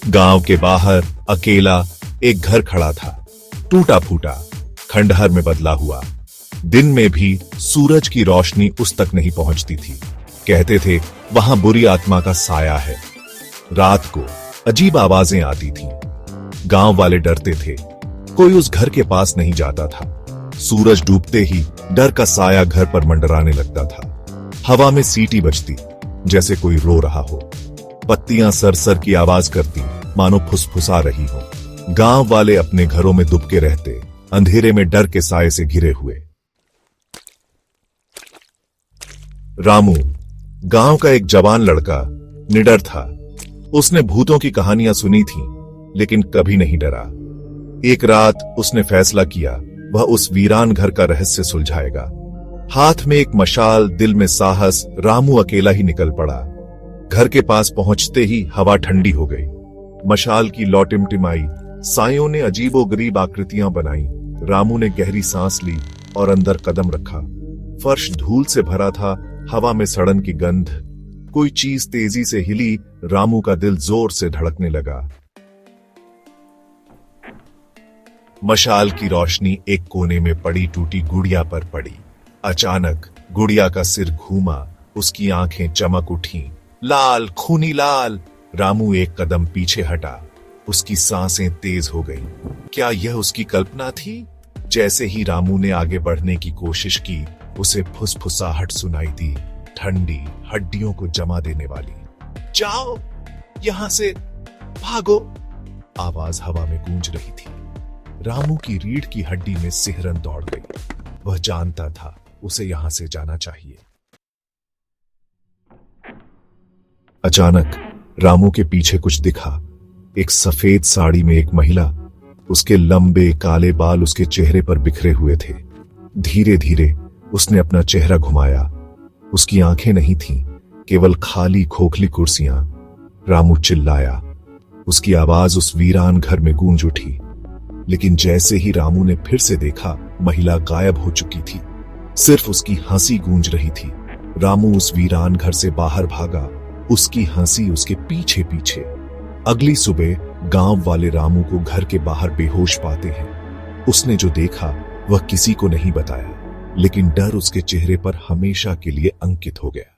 गांव के बाहर अकेला एक घर खड़ा था, टूटा फूटा, खंडहर में बदला हुआ। दिन में भी सूरज की रोशनी उस तक नहीं पहुंचती थी। कहते थे वहां बुरी आत्मा का साया है। रात को अजीब आवाजें आती थीं। गांव वाले डरते थे, कोई उस घर के पास नहीं जाता था। सूरज डूबते ही डर का साया घर पर मंडराने लगता था। हवा में सीटी बजती, जैसे कोई रो रहा हो। पत्तियां सरसर की आवाज करती, मानो फुसफुसा रही हो। गांव वाले अपने घरों में दुबके रहते, अंधेरे में डर के साए से घिरे हुए। रामू, गांव का एक जवान लड़का, निडर था। उसने भूतों की कहानियां सुनी थीं, लेकिन कभी नहीं डरा। एक रात उसने फैसला किया, वह उस वीरान घर का रहस्य सुलझाएगा। हाथ में एक मशाल, दिल में साहस, रामू अकेला ही निकल पड़ा। घर के पास पहुंचते ही हवा ठंडी हो गई। मशाल की लौ टिमटिमाई, सायों ने अजीबोगरीब आकृतियां बनाई। रामू ने गहरी सांस ली और अंदर कदम रखा। फर्श धूल से भरा था, हवा में सड़न की गंध। कोई चीज तेजी से हिली, रामू का दिल जोर से धड़कने लगा। मशाल की रोशनी एक कोने में पड़ी टूटी गुड़िया पर पड़ी। अचानक गुड़िया का सिर घूमा, उसकी आंखें चमक उठी, लाल, खूनी लाल। रामू एक कदम पीछे हटा, उसकी सांसें तेज हो गईं। क्या यह उसकी कल्पना थी? जैसे ही रामू ने आगे बढ़ने की कोशिश की, उसे फुसफुसाहट सुनाई दी, ठंडी, हड्डियों को जमा देने वाली। जाओ यहां से, भागो। आवाज हवा में गूंज रही थी। रामू की रीढ़ की हड्डी में सिहरन दौड़ गई। वह जानता था उसे यहां से जाना चाहिए। अचानक रामू के पीछे कुछ दिखा। एक सफेद साड़ी में एक महिला, उसके लंबे काले बाल उसके चेहरे पर बिखरे हुए थे। धीरे धीरे उसने अपना चेहरा घुमाया। उसकी आंखें नहीं थीं, केवल खाली खोखली कुर्सियां। रामू चिल्लाया, उसकी आवाज उस वीरान घर में गूंज उठी। लेकिन जैसे ही रामू ने फिर से देखा, महिला गायब हो चुकी थी। सिर्फ उसकी हंसी गूंज रही थी। रामू उस वीरान घर से बाहर भागा, उसकी हंसी उसके पीछे पीछे। अगली सुबह गांव वाले रामू को घर के बाहर बेहोश पाते हैं। उसने जो देखा वह किसी को नहीं बताया, लेकिन डर उसके चेहरे पर हमेशा के लिए अंकित हो गया।